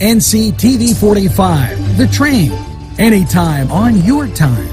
NCTV45, The Train, anytime on your time.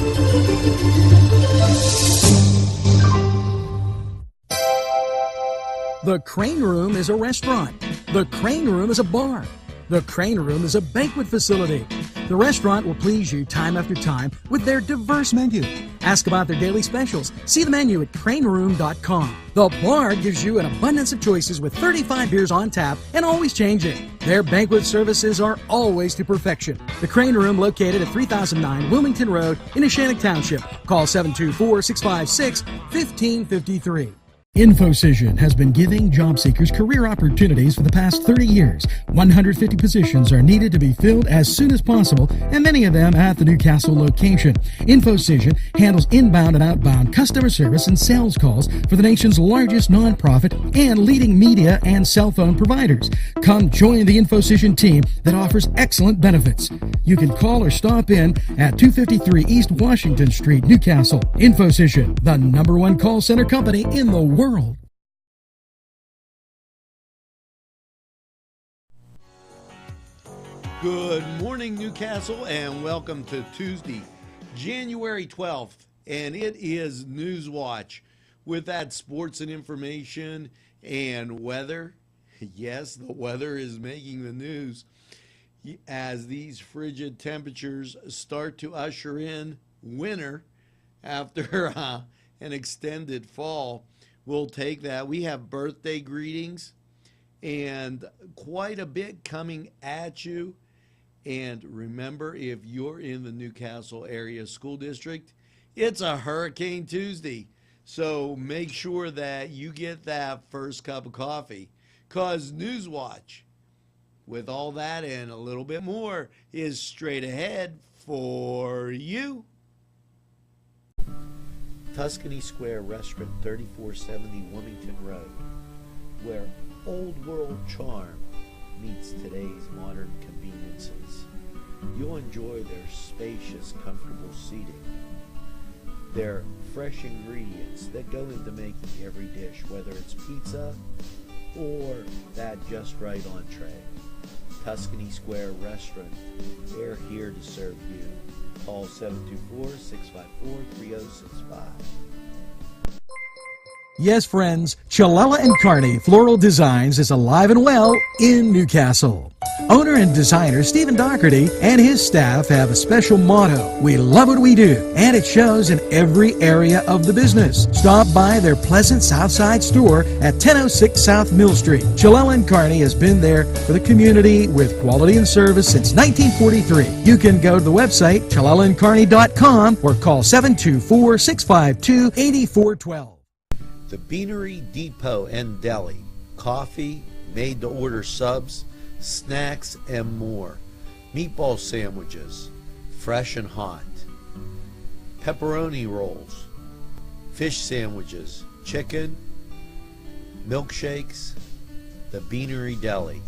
The Crane Room is a restaurant. The Crane Room is a bar. The Crane Room is a banquet facility. The restaurant will please you time after time with their diverse menu. Ask about their daily specials. See the menu at craneroom.com. The bar gives you an abundance of choices with 35 beers on tap and always changing. Their banquet services are always to perfection. The Crane Room, located at 3009 Wilmington Road in Neshannock Township. Call 724-656-1553. InfoCision has been giving job seekers career opportunities for the past 30 years. 150 positions are needed to be filled as soon as possible, and many of them at the Newcastle location. InfoCision handles inbound and outbound customer service and sales calls for the nation's largest nonprofit and leading media and cell phone providers. Come join the InfoCision team that offers excellent benefits. You can call or stop in at 253 East Washington Street, Newcastle. InfoCision, the #1 call center company in the world. Good morning, Newcastle, and welcome to Tuesday, January 12th, and it is NewsWatch with that sports and information and weather. Yes, the weather is making the news as these frigid temperatures start to usher in winter after an extended fall. We'll take that. We have birthday greetings and quite a bit coming at you. And remember, if you're in the Newcastle area school district, it's a Hurricane Tuesday. So make sure that you get that first cup of coffee, because NewsWatch, with all that and a little bit more, is straight ahead for you. Tuscany Square Restaurant, 3470 Wilmington Road, where old world charm meets today's modern conveniences. You'll enjoy their spacious, comfortable seating, their fresh ingredients that go into making every dish, whether it's pizza or that just right entree. Tuscany Square Restaurant, they're here to serve you. Call 724-654-3065. Yes, friends, Chalella & Carney Floral Designs is alive and well in Newcastle. Owner and designer Stephen Doherty and his staff have a special motto: we love what we do, and it shows in every area of the business. Stop by their pleasant Southside store at 1006 South Mill Street. Chalella & Carney has been there for the community with quality and service since 1943. You can go to the website chalellaandcarney.com or call 724-652-8412. The Beanery Depot and Deli. Coffee, made-to-order subs, snacks, and more. Meatball sandwiches, fresh and hot. Pepperoni rolls, fish sandwiches, chicken, milkshakes. The Beanery Deli.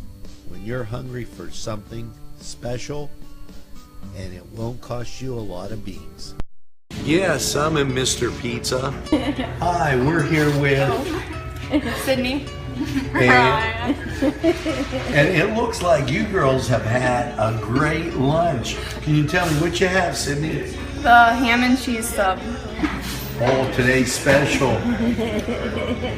When you're hungry for something special, and it won't cost you a lot of beans. Yes, I'm in Mr. Pizza. Hi, we're here with Sydney. and it looks like you girls have had a great lunch. Can you tell me what you have, Sydney? The ham and cheese sub. Oh, today's special.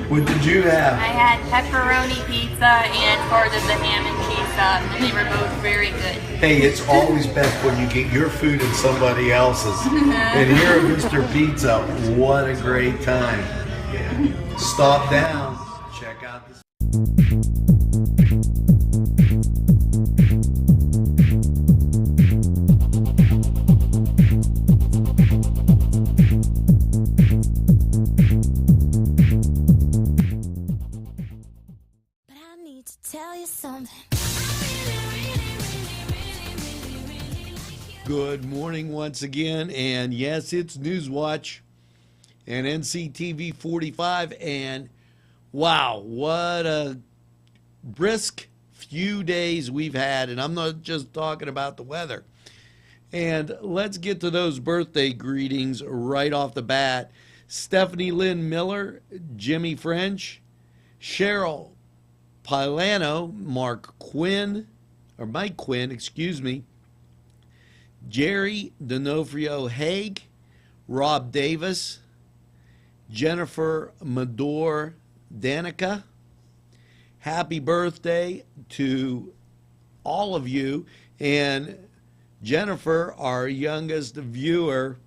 What did you have? I had pepperoni pizza and part of the ham and cheese sub, and they were both very good. Hey, it's always best when you get your food and somebody else's. And here at Mr. Pizza, what a great time. Stop down. Check out this. But I need to tell you something. Good morning once again, and yes, it's NewsWatch and NCTV45, and wow, what a brisk few days we've had, and I'm not just talking about the weather. And let's get to those birthday greetings right off the bat. Stephanie Lynn Miller, Jimmy French, Cheryl Pilano, Mark Quinn, Mike Quinn, excuse me, Jerry D'Onofrio Haig, Rob Davis, Jennifer Mador Danica. Happy birthday to all of you. And Jennifer, our youngest viewer,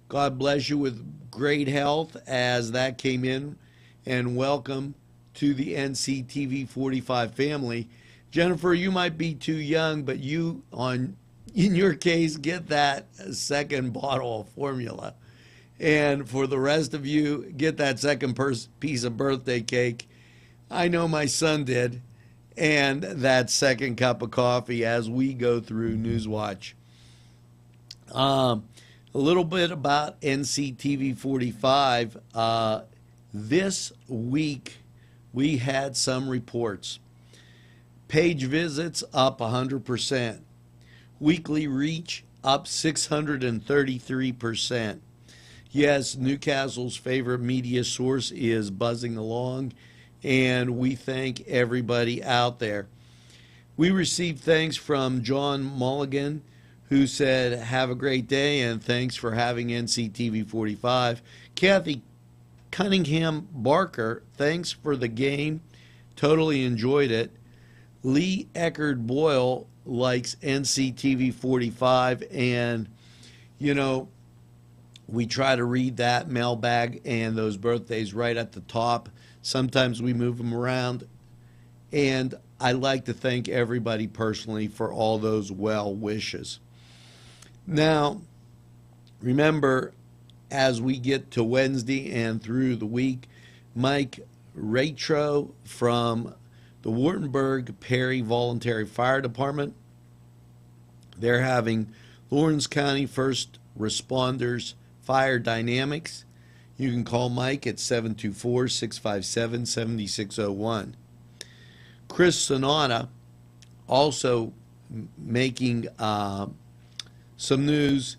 God bless you with great health as that came in. And welcome to the NCTV45 family. Jennifer, you might be too young, but you, in your case, get that second bottle of formula. And for the rest of you, get that second piece of birthday cake. I know my son did. And that second cup of coffee as we go through NewsWatch. A little bit about NCTV45. This week, we had some reports. Page visits up 100%. Weekly reach up 633%. Yes, Newcastle's favorite media source is buzzing along, and we thank everybody out there. We received thanks from John Mulligan, who said, have a great day, and thanks for having NCTV45. Kathy Cunningham Barker, thanks for the game. Totally enjoyed it. Lee Eckerd Boyle likes NCTV45, and, you know, we try to read that mailbag and those birthdays right at the top. Sometimes we move them around, and I like to thank everybody personally for all those well wishes. Now, remember, as we get to Wednesday and through the week, Mike Ratro from the Wartenburg Perry Voluntary Fire Department, they're having Lawrence County First Responders Fire Dynamics. You can call Mike at 724-657-7601. Chris Sonata also making some news.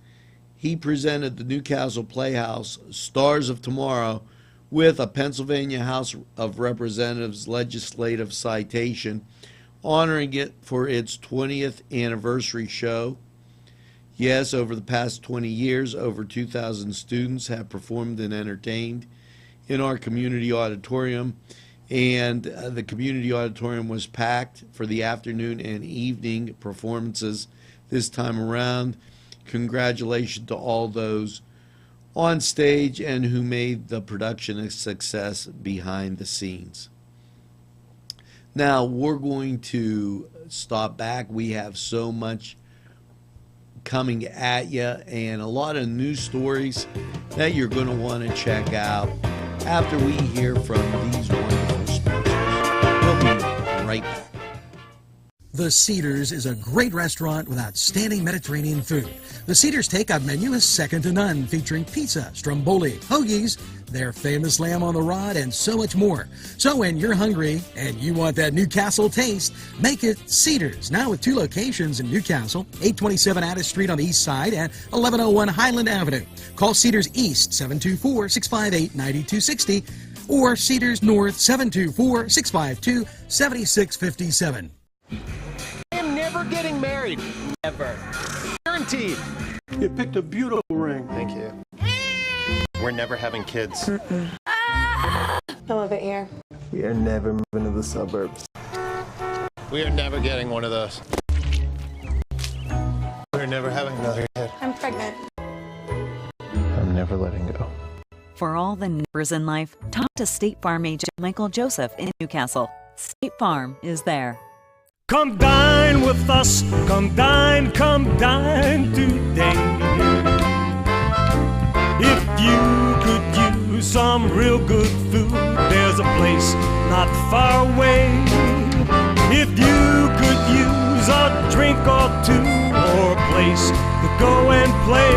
He presented the Newcastle Playhouse Stars of Tomorrow with a Pennsylvania House of Representatives legislative citation, honoring it for its 20th anniversary show. Yes, over the past 20 years, over 2,000 students have performed and entertained in our community auditorium, and the community auditorium was packed for the afternoon and evening performances this time around. Congratulations to all those on stage and who made the production a success behind the scenes. Now, we're going to stop back. We have so much coming at you and a lot of news stories that you're going to want to check out after we hear from these wonderful sponsors. We'll be right back. The Cedars is a great restaurant with outstanding Mediterranean food. The Cedars takeout menu is second to none, featuring pizza, stromboli, hoagies, their famous lamb on the rod, and so much more. So when you're hungry and you want that Newcastle taste, make it Cedars. Now with 2 locations in Newcastle, 827 Addis Street on the east side and 1101 Highland Avenue. Call Cedars East, 724-658-9260, or Cedars North, 724-652-7657. I am never getting married. Never. Guaranteed. You picked a beautiful ring. Thank you. We're never having kids. I love it here. We are never moving to the suburbs. We are never getting one of those. We're never having another kid. I'm pregnant. I'm never letting go. For all the numbers in life, talk to State Farm agent Michael Joseph in Newcastle. State Farm is there. Come dine with us, come dine today. If you could use some real good food, there's a place not far away. If you could use a drink or two, or a place to go and play,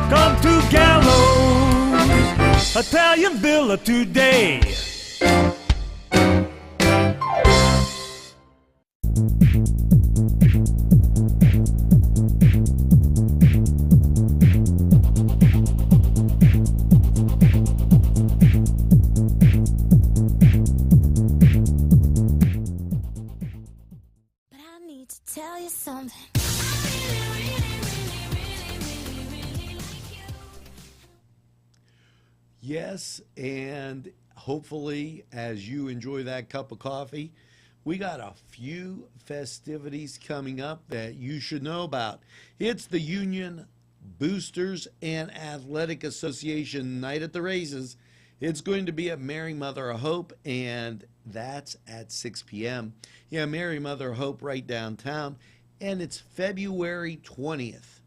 come to Gallows Italian Villa today. tell you something. Yes, and hopefully as you enjoy that cup of coffee, we got a few festivities coming up that you should know about. It's the Union Boosters and Athletic Association Night at the Races. It's going to be at Mary Mother of Hope, and that's at 6 p.m. Yeah, Mary Mother of Hope right downtown, and it's February 20th.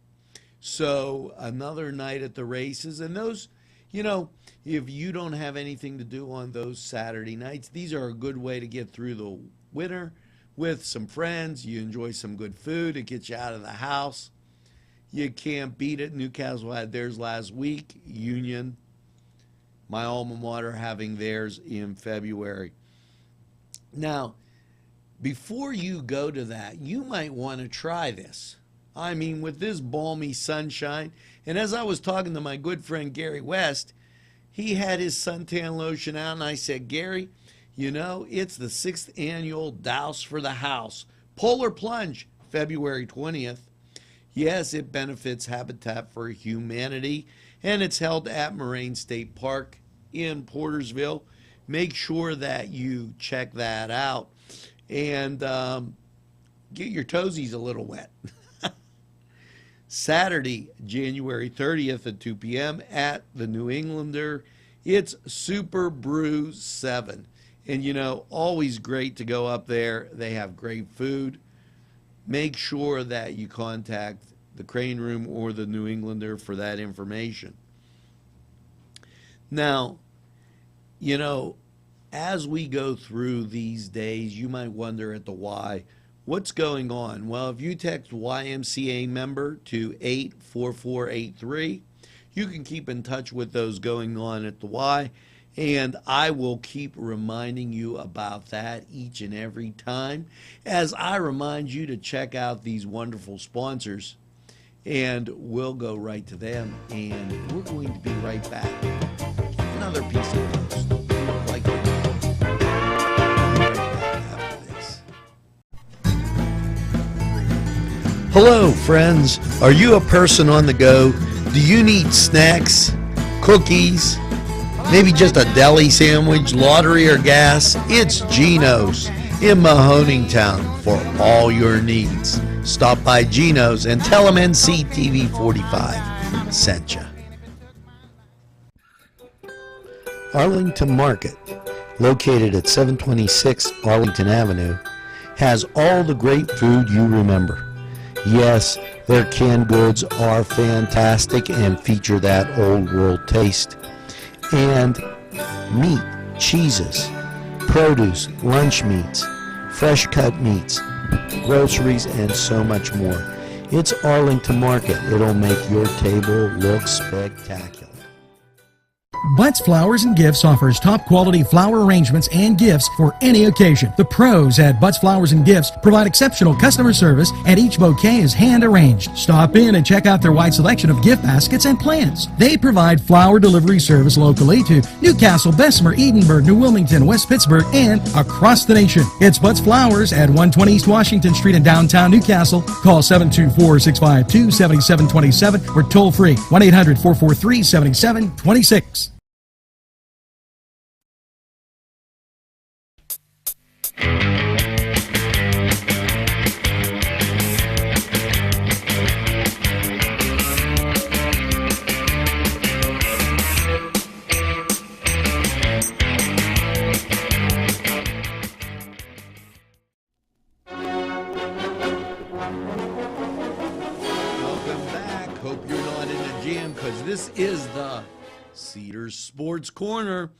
So another night at the races, and those, you know, if you don't have anything to do on those Saturday nights, these are a good way to get through the winter with some friends. You enjoy some good food. It gets you out of the house. You can't beat it. Newcastle had theirs last week. Union, my alma mater, having theirs in February. Now, before you go to that, you might want to try this. I mean, with this balmy sunshine, and as I was talking to my good friend Gary West, he had his suntan lotion out, and I said, Gary, you know, it's the 6th annual Douse for the House Polar Plunge, February 20th. Yes, it benefits Habitat for Humanity, and it's held at Moraine State Park in Portersville. Make sure that you check that out and get your toesies a little wet. Saturday, January 30th at 2 p.m. at the New Englander, it's Super Brew 7. And, you know, always great to go up there. They have great food. Make sure that you contact the Crane Room or the New Englander for that information. Now, you know, as we go through these days, you might wonder at the why. What's going on? Well, if you text YMCA member to 84483, you can keep in touch with those going on at the Y, and I will keep reminding you about that each and every time as I remind you to check out these wonderful sponsors, and we'll go right to them, and we're going to be right back. Another piece of post. Like that. Hello, friends. Are you a person on the go? Do you need snacks, cookies, maybe just a deli sandwich, lottery, or gas? It's Geno's in Mahoningtown for all your needs. Stop by Geno's and tell them NCTV45 sent you. Arlington Market, located at 726 Arlington Avenue, has all the great food you remember. Yes, their canned goods are fantastic and feature that old world taste. And meat, cheeses, produce, lunch meats, fresh cut meats, groceries, and so much more. It's Arlington Market. It'll make your table look spectacular. Butts Flowers and Gifts offers top quality flower arrangements and gifts for any occasion. The pros at Butts Flowers and Gifts provide exceptional customer service, and each bouquet is hand arranged. Stop in and check out their wide selection of gift baskets and plants. They provide flower delivery service locally to Newcastle, Bessemer, Edinburgh, New Wilmington, West Pittsburgh, and across the nation. It's Butts Flowers at 120 East Washington Street in downtown Newcastle. Call 724-652-7727 or toll free 1-800-443-7726. This is the Cedars Sports Corner.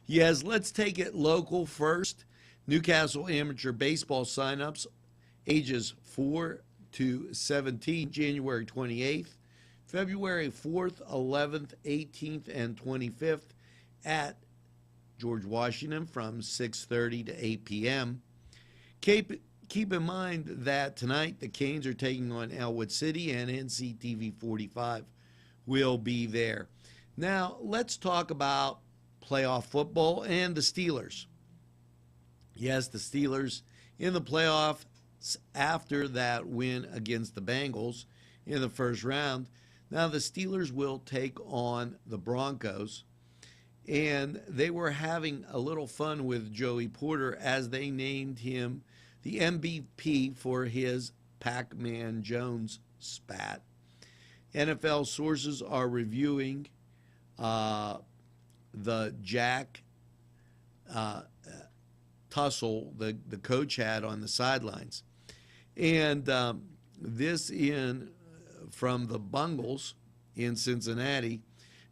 Yes, let's take it local first. Newcastle Amateur Baseball signups ages 4 to 17, January 28th, February 4th, 11th, 18th, and 25th at George Washington from 6:30 to 8 p.m. Keep in mind that tonight the Canes are taking on Elwood City, and NCTV45 will be there. Now, let's talk about playoff football and the Steelers. Yes, the Steelers in the playoff after that win against the Bengals in the first round. Now the Steelers will take on the Broncos, and they were having a little fun with Joey Porter as they named him the MVP for his Pac-Man Jones spat. NFL sources are reviewing the Jack tussle the coach had on the sidelines. And this from the Bungles in Cincinnati.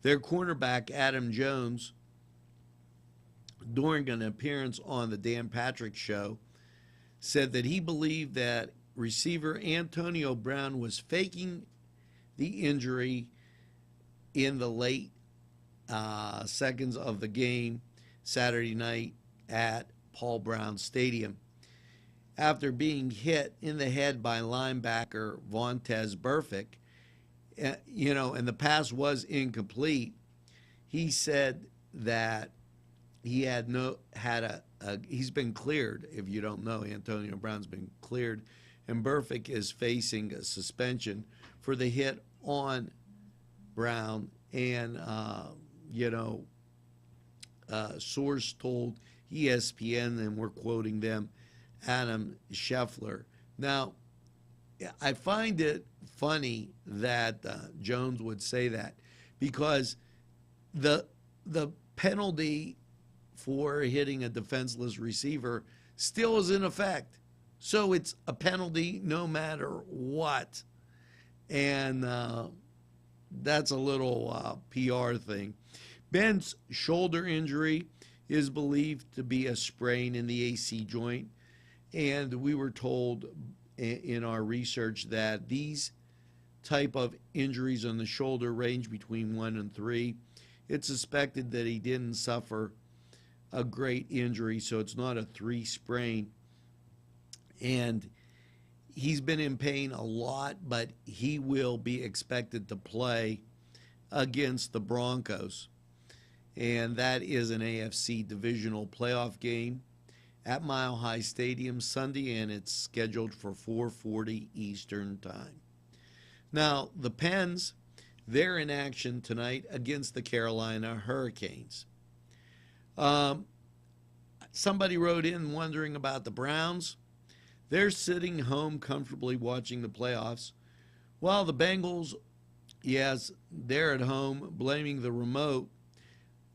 Their cornerback, Adam Jones, during an appearance on the Dan Patrick Show, said that he believed that receiver Antonio Brown was faking the injury in the late seconds of the game Saturday night at Paul Brown Stadium after being hit in the head by linebacker Vontaze Burfict. And the pass was incomplete. He said that he he's been cleared. If you don't know, Antonio Brown's been cleared, and Burfict is facing a suspension for the hit on Brown. And source told ESPN, and we're quoting them, Adam Scheffler. Now, I find it funny that Jones would say that, because the penalty for hitting a defenseless receiver still is in effect. So it's a penalty no matter what. And that's a little PR thing. Ben's shoulder injury is believed to be a sprain in the AC joint. And we were told in our research that these type of injuries on the shoulder range between 1 and 3. It's suspected that he didn't suffer a great injury, so it's not a 3 sprain. And he's been in pain a lot, but he will be expected to play against the Broncos. And that is an AFC divisional playoff game at Mile High Stadium Sunday, and it's scheduled for 4:40 Eastern Time. Now, the Pens, they're in action tonight against the Carolina Hurricanes. Somebody wrote in wondering about the Browns. They're sitting home comfortably watching the playoffs, while the Bengals, yes, they're at home blaming the remote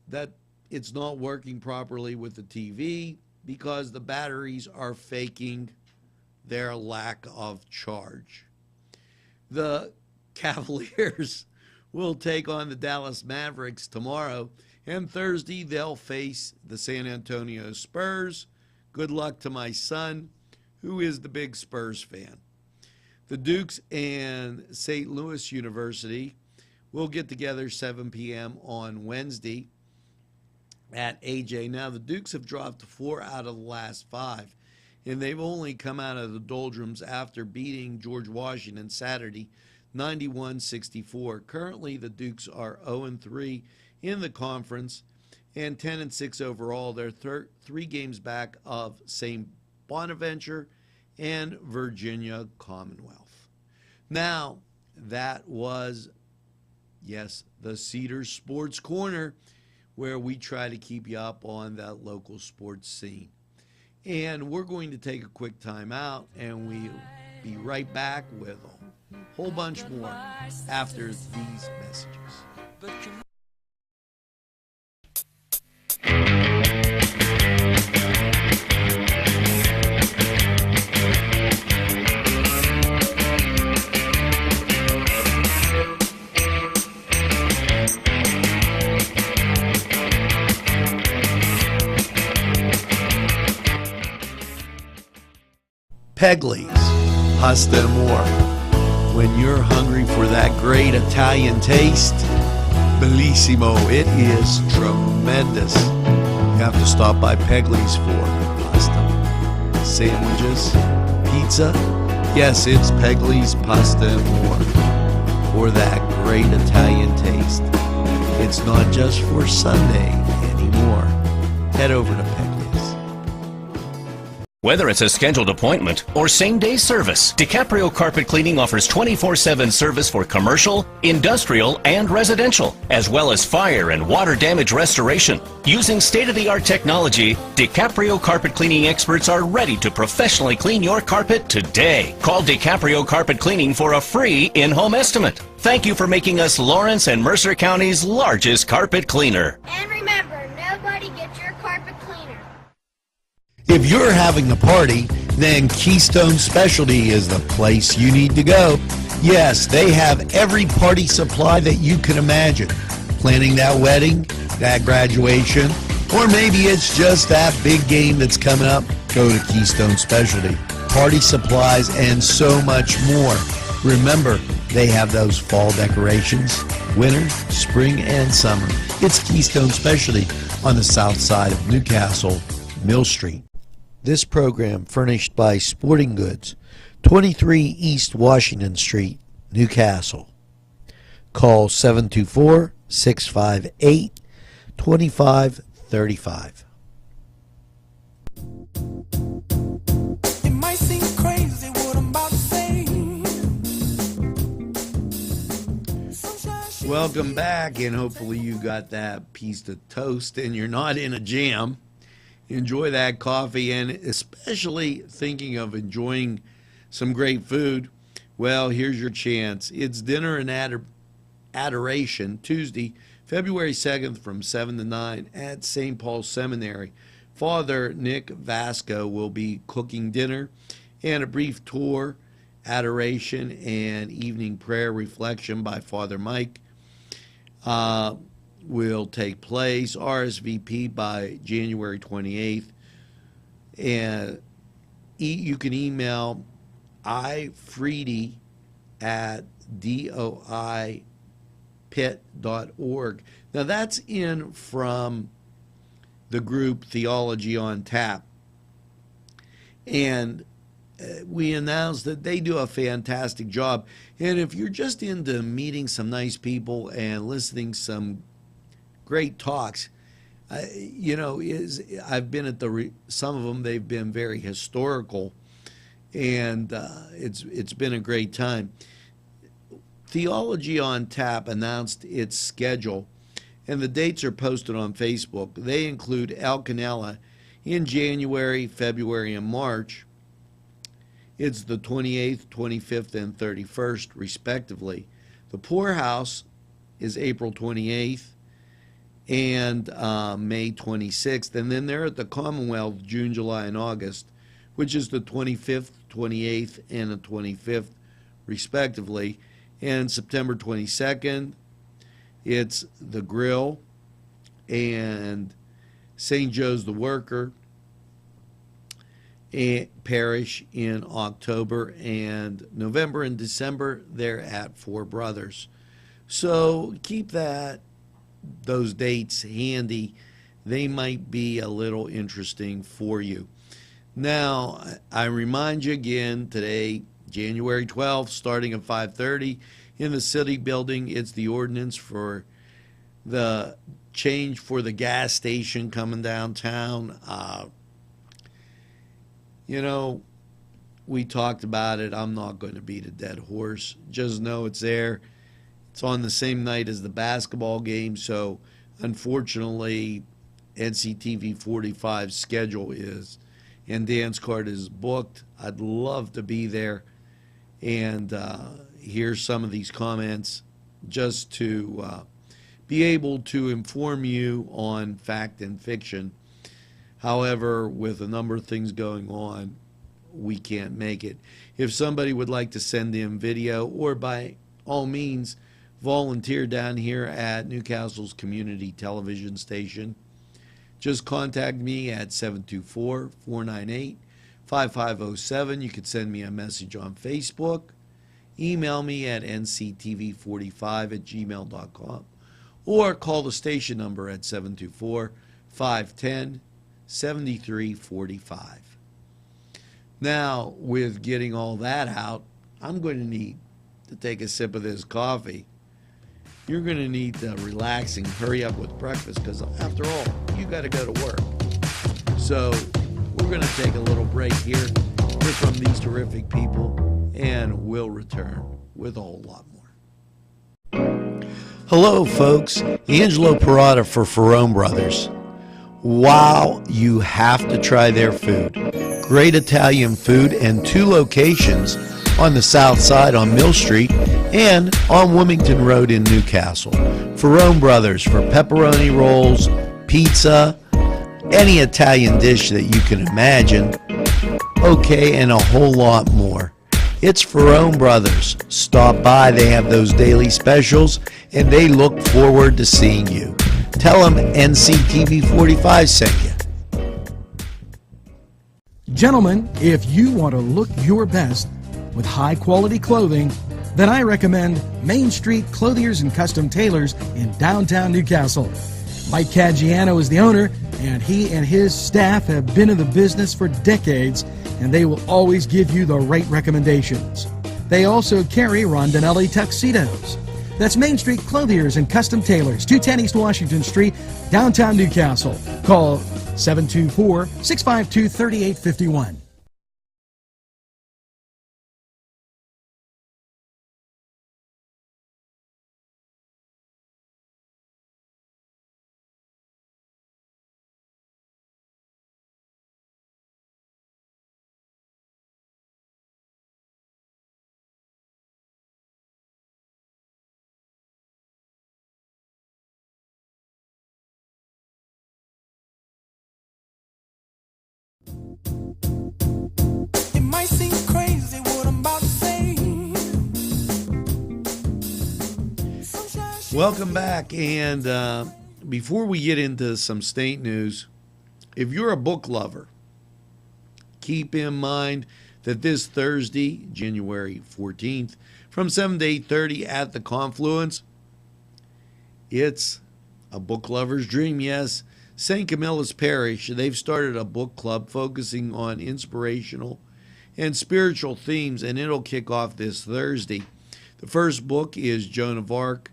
that it's not working properly with the TV because the batteries are faking their lack of charge. The Cavaliers will take on the Dallas Mavericks tomorrow, and Thursday they'll face the San Antonio Spurs. Good luck to my son, who is the big Spurs fan. The Dukes and St. Louis University will get together 7 p.m. on Wednesday at AJ. Now, the Dukes have dropped 4 out of the last 5, and they've only come out of the doldrums after beating George Washington Saturday 91-64. Currently, the Dukes are 0-3 in the conference and 10-6 overall. They're 3 games back of St. Bonaventure and Virginia Commonwealth. Now, that was, yes, the Cedars Sports Corner, where we try to keep you up on that local sports scene. And we're going to take a quick time out, and we'll be right back with a whole bunch more after these messages. Pegley's Pasta Amore. When you're hungry for that great Italian taste, bellissimo, it is tremendous. You have to stop by Pegley's for pasta, sandwiches, pizza. Yes, it's Pegley's Pasta Amore for that great Italian taste. It's not just for Sunday anymore. Head over to Pegley's. Whether it's a scheduled appointment or same-day service, DiCaprio Carpet Cleaning offers 24/7 service for commercial, industrial, and residential, as well as fire and water damage restoration. Using state-of-the-art technology, DiCaprio Carpet Cleaning experts are ready to professionally clean your carpet today. Call DiCaprio Carpet Cleaning for a free in-home estimate. Thank you for making us Lawrence and Mercer County's largest carpet cleaner. And remember, nobody gets your carpet cleaner. If you're having a party, then Keystone Specialty is the place you need to go. Yes, they have every party supply that you can imagine. Planning that wedding, that graduation, or maybe it's just that big game that's coming up, go to Keystone Specialty. Party supplies and so much more. Remember, they have those fall decorations, winter, spring, and summer. It's Keystone Specialty on the south side of Newcastle, Mill Street. This program furnished by Sporting Goods, 23 East Washington Street, Newcastle. Call 724-658-2535. It might seem crazy what I'm about to say. Welcome back, and hopefully you got that piece of toast and you're not in a jam. Enjoy that coffee, and especially thinking of enjoying some great food, well, here's your chance. It's Dinner and Adoration, Tuesday, February 2nd from 7 to 9 at St. Paul's Seminary. Father Nick Vasco will be cooking dinner, and a brief tour, adoration, and evening prayer reflection by Father Mike will take place. RSVP by January 28th. And you can email ifreedy@doipit.org. Now that's in from the group Theology on Tap. And we announced that they do a fantastic job. And if you're just into meeting some nice people and listening some great talks, I've been at some of them. They've been very historical, and it's been a great time. Theology on Tap announced its schedule, and the dates are posted on Facebook. They include El Canela in January, February, and March. It's the 28th, 25th, and 31st, respectively. The Poorhouse is April 28th and May 26th. And then they're at the Commonwealth, June, July, and August, which is the 25th, 28th, and the 25th, respectively. And September 22nd, it's the Grill and St. Joe's the Worker Parish in October, and November and December they're at Four Brothers. So keep those dates handy. They might be a little interesting for you. Now, I remind you again, today, January 12th, starting at 5:30 in the City Building, it's the ordinance for the change for the gas station coming downtown. We talked about it. I'm not going to beat a dead horse. Just know it's there. It's on the same night as the basketball game, so unfortunately, NCTV45's schedule is, and dance card is booked. I'd love to be there and hear some of these comments just to be able to inform you on fact and fiction. However, with a number of things going on, we can't make it. If somebody would like to send in video, or by all means, volunteer down here at Newcastle's community television station, just contact me at 724-498-5507. You could send me a message on Facebook, email me at nctv45@gmail.com, or call the station number at 724-510-7345. Now, with getting all that out, I'm going to need to take a sip of this coffee. You're going to need to relax and hurry up with breakfast, because after all, you got to go to work. So we're going to take a little break here, hear from these terrific people, and we'll return with a whole lot more. Hello, folks. Angelo Perrotta for Ferrone Brothers. Wow, you have to try their food. Great Italian food and 2 locations on the south side on Mill Street and on Wilmington Road in Newcastle. Ferrone Brothers for pepperoni rolls, pizza, any Italian dish that you can imagine, okay, and a whole lot more. It's Ferrone Brothers. Stop by, they have those daily specials, and they look forward to seeing you. Tell them NCTV45 sent you. Gentlemen, if you want to look your best with high-quality clothing, then I recommend Main Street Clothiers and Custom Tailors in downtown Newcastle. Mike Caggiano is the owner, and he and his staff have been in the business for decades, and they will always give you the right recommendations. They also carry Rondinelli tuxedos. That's Main Street Clothiers and Custom Tailors, 210 East Washington Street, downtown Newcastle. Call 724-652-3851. It might seem crazy what I'm about to say. Welcome back, and before we get into some state news, if you're a book lover, keep in mind that this Thursday, January 14th, from 7 to 8:30 at the Confluence, it's a book lover's dream, yes. St. Camilla's Parish, they've started a book club focusing on inspirational and spiritual themes, and it'll kick off this Thursday. The first book is Joan of Arc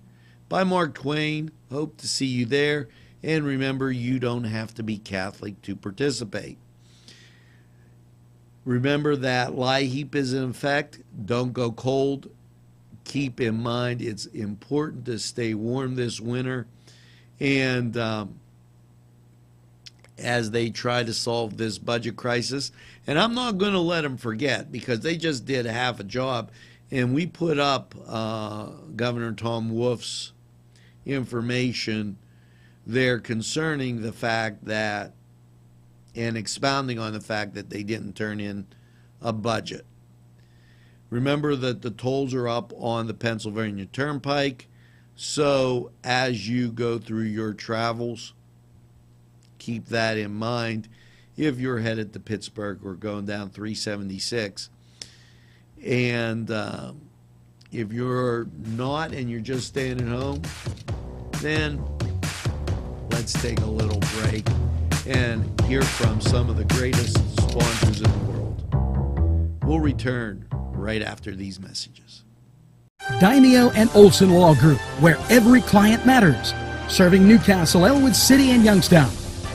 by Mark Twain. Hope to see you there. And remember, you don't have to be Catholic to participate. Remember that lie heap is in effect. Don't go cold. Keep in mind it's important to stay warm this winter. And as they try to solve this budget crisis. And I'm not going to let them forget, because they just did half a job. And we put up Governor Tom Wolf's information there concerning the fact that, and expounding on the fact that they didn't turn in a budget. Remember that the tolls are up on the Pennsylvania Turnpike. So as you go through your travels, keep that in mind if you're headed to Pittsburgh or going down 376. And if you're not and you're just staying at home, then let's take a little break and hear from some of the greatest sponsors in the world. We'll return right after these messages. Daimio and Olson Law Group, where every client matters. Serving Newcastle, Elwood City, and Youngstown.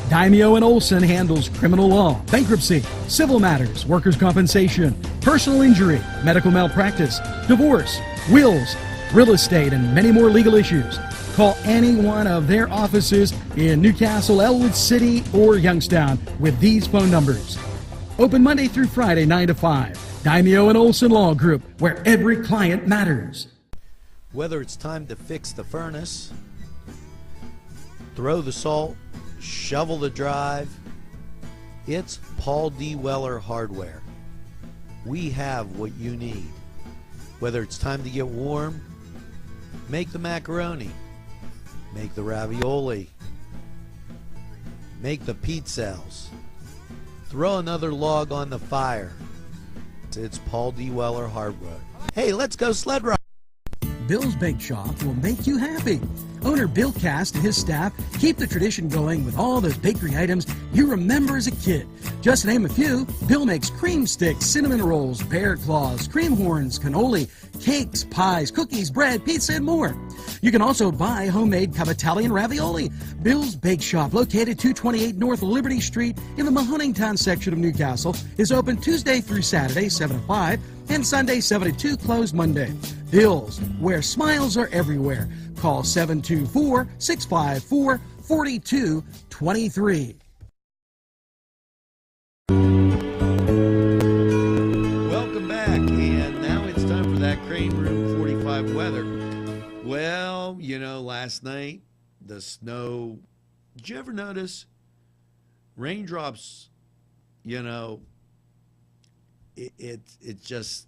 Daimio and Olson handles criminal law, bankruptcy, civil matters, workers' compensation, personal injury, medical malpractice, divorce, wills, real estate, and many more legal issues. Call any one of their offices in Newcastle, Elwood City, or Youngstown with these phone numbers. Open Monday through Friday, 9 to 5. Daimio and Olson Law Group, where every client matters. Whether it's time to fix the furnace, throw the salt, shovel the drive, it's Paul D. Weller Hardware. We have what you need. Whether it's time to get warm, make the macaroni, make the ravioli, make the pizzelles, throw another log on the fire. It's Paul D. Weller Hardware. Hey, let's go sled ride. Bill's Bake Shop will make you happy. Owner Bill Cast and his staff keep the tradition going with all those bakery items you remember as a kid. Just to name a few, Bill makes cream sticks, cinnamon rolls, bear claws, cream horns, cannoli, cakes, pies, cookies, bread, pizza, and more. You can also buy homemade Cavatelli and ravioli. Bill's Bake Shop, located 228 North Liberty Street in the Mahoningtown section of Newcastle, is open Tuesday through Saturday, 7 to 5, and Sunday, 7 to 2, closed Monday. Bill's, where smiles are everywhere. Call 724-654-4223. Welcome back, and now it's time for that Crane Room 45 weather. Well, last night, the snow, did you ever notice raindrops, it's just,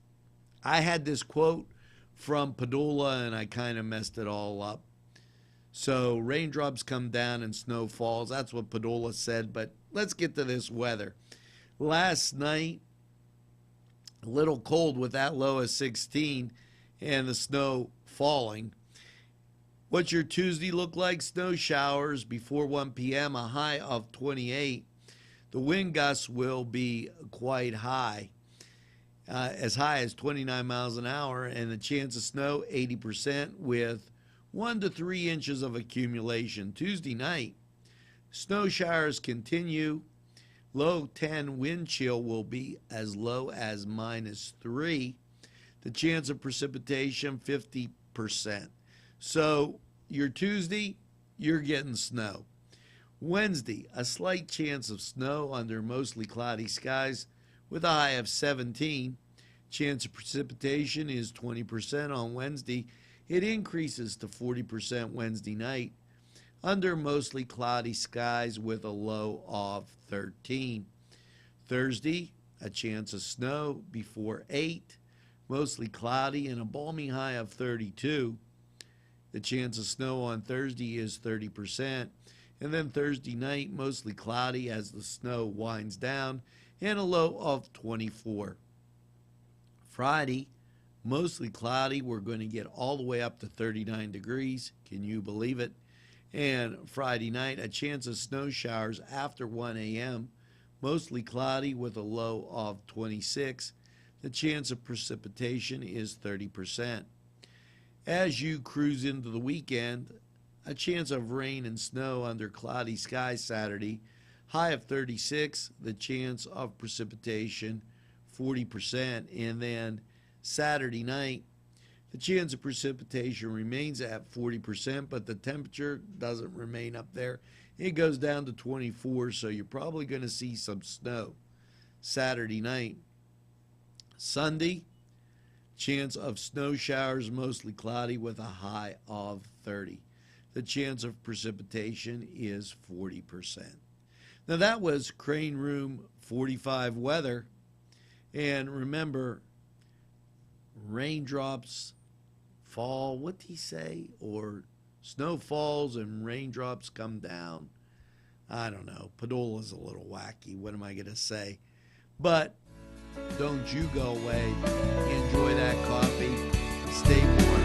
I had this quote from Perrotta, and I kind of messed it all up. So raindrops come down and snow falls. That's what Perrotta said, but let's get to this weather. Last night, a little cold with that low of 16 and the snow falling. What's your Tuesday look like? Snow showers before 1 p.m., a high of 28. The wind gusts will be quite high. As high as 29 miles an hour, and the chance of snow 80% with 1 to 3 inches of accumulation. Tuesday night, snow showers continue. Low 10 wind chill will be as low as -3. The chance of precipitation 50%. So your Tuesday, you're getting snow. Wednesday, a slight chance of snow under mostly cloudy skies with a high of 17. Chance of precipitation is 20% on Wednesday. It increases to 40% Wednesday night under mostly cloudy skies with a low of 13. Thursday, a chance of snow before 8, mostly cloudy and a balmy high of 32. The chance of snow on Thursday is 30%. And then Thursday night, mostly cloudy as the snow winds down, and a low of 24. Friday, mostly cloudy. We're going to get all the way up to 39 degrees. Can you believe it? And Friday night, a chance of snow showers after 1 a.m. Mostly cloudy with a low of 26. The chance of precipitation is 30%. As you cruise into the weekend, a chance of rain and snow under cloudy skies Saturday, high of 36, the chance of precipitation 40%, and then Saturday night, the chance of precipitation remains at 40%, but the temperature doesn't remain up there. It goes down to 24, so you're probably going to see some snow Saturday night. Sunday, chance of snow showers, mostly cloudy with a high of 30. The chance of precipitation is 40%. Now that was Crane Room 45 weather. And remember, raindrops fall, what did he say? Or snow falls and raindrops come down. I don't know. Perrotta's a little wacky. What am I going to say? But don't you go away. Enjoy that coffee. Stay warm.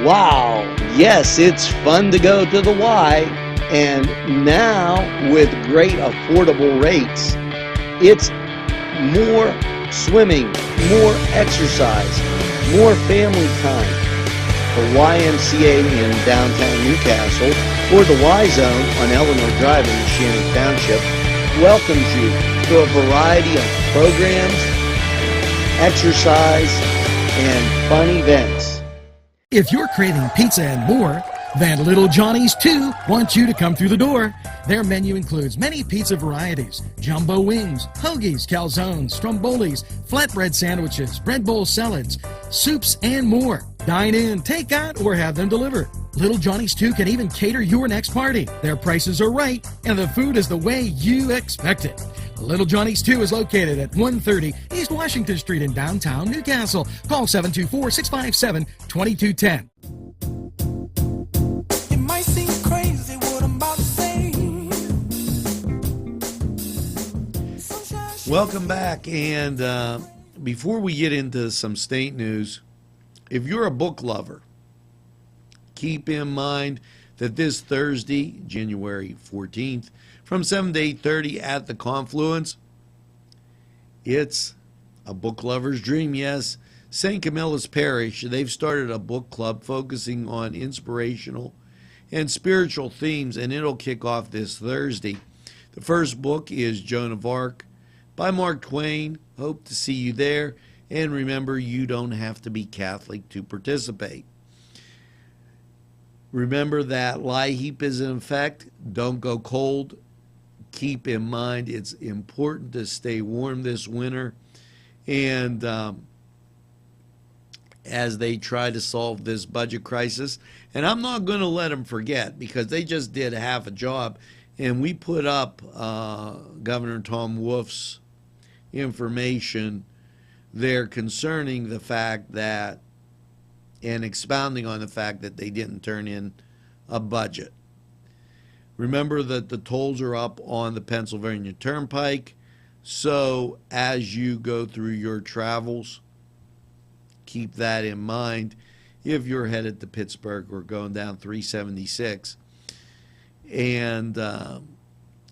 Wow, yes, it's fun to go to the Y, and now with great affordable rates, it's more swimming, more exercise, more family time. The YMCA in downtown Newcastle, or the Y Zone on Eleanor Drive in Shannon Township, welcomes you to a variety of programs, exercise, and fun events. If you're craving pizza and more, then Little Johnny's 2 wants you to come through the door. Their menu includes many pizza varieties, jumbo wings, hoagies, calzones, strombolis, flatbread sandwiches, bread bowl salads, soups, and more. Dine in, take out, or have them delivered. Little Johnny's 2 can even cater your next party. Their prices are right, and the food is the way you expect it. Little Johnny's 2 is located at 130 East Washington Street in downtown Newcastle. Call 724-657-2210. It might seem crazy what I'm about to say. Welcome back. And before we get into some state news, if you're a book lover, keep in mind that this Thursday, January 14th, from 7 to 8:30 at the Confluence, it's a book lover's dream, yes. St. Camilla's Parish, they've started a book club focusing on inspirational and spiritual themes, and it'll kick off this Thursday. The first book is Joan of Arc by Mark Twain. Hope to see you there. And remember, you don't have to be Catholic to participate. Remember that lie heap is in effect. Don't go cold. Keep in mind it's important to stay warm this winter. And as they try to solve this budget crisis. And I'm not going to let them forget, because they just did half a job. And we put up Governor Tom Wolf's information there concerning the fact that, and expounding on the fact that they didn't turn in a budget. Remember that the tolls are up on the Pennsylvania Turnpike. So as you go through your travels, keep that in mind if you're headed to Pittsburgh or going down 376. And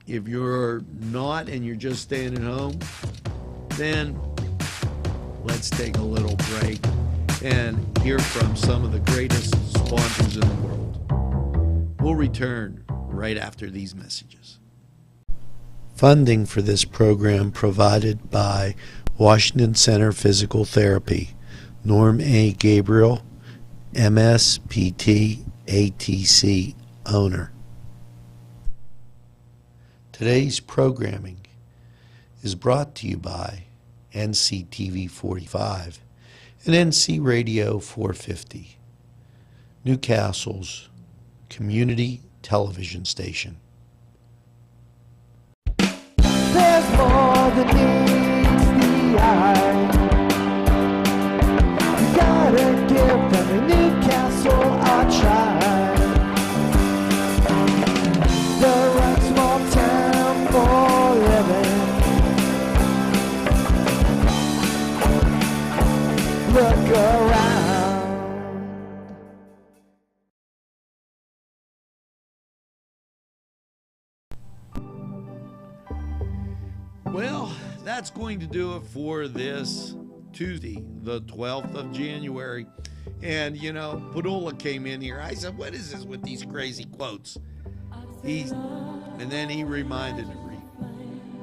if you're not and you're just staying at home, then let's take a little break and hear from some of the greatest sponsors in the world. We'll return right after these messages. Funding for this program provided by Washington Center Physical Therapy, Norm A. Gabriel, MSPT, ATC owner. Today's programming is brought to you by NCTV45 and NC Radio 450, Newcastle's community television station. There's more than meets the eye. You gotta give them Newcastle a try. The right small town for living. Look around. Well, that's going to do it for this Tuesday, the 12th of January. And, you know, Padula came in here. I said, what is this with these crazy quotes? And then he reminded me,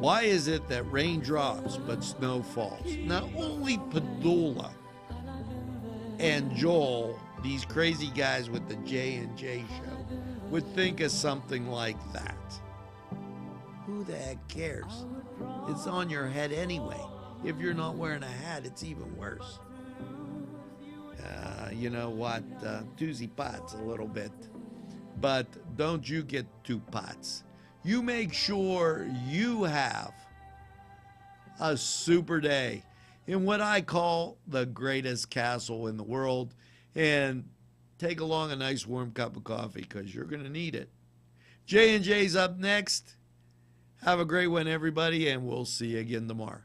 why is it that rain drops but snow falls? Now, only Padula and Joel, these crazy guys with the J&J show, would think of something like that. Who the heck cares? It's on your head anyway. If you're not wearing a hat, it's even worse. You know what? Doozy pots a little bit. But don't you get two pots. You make sure you have a super day in what I call the greatest castle in the world. And take along a nice warm cup of coffee, because you're going to need it. J&J's up next. Have a great one, everybody, and we'll see you again tomorrow.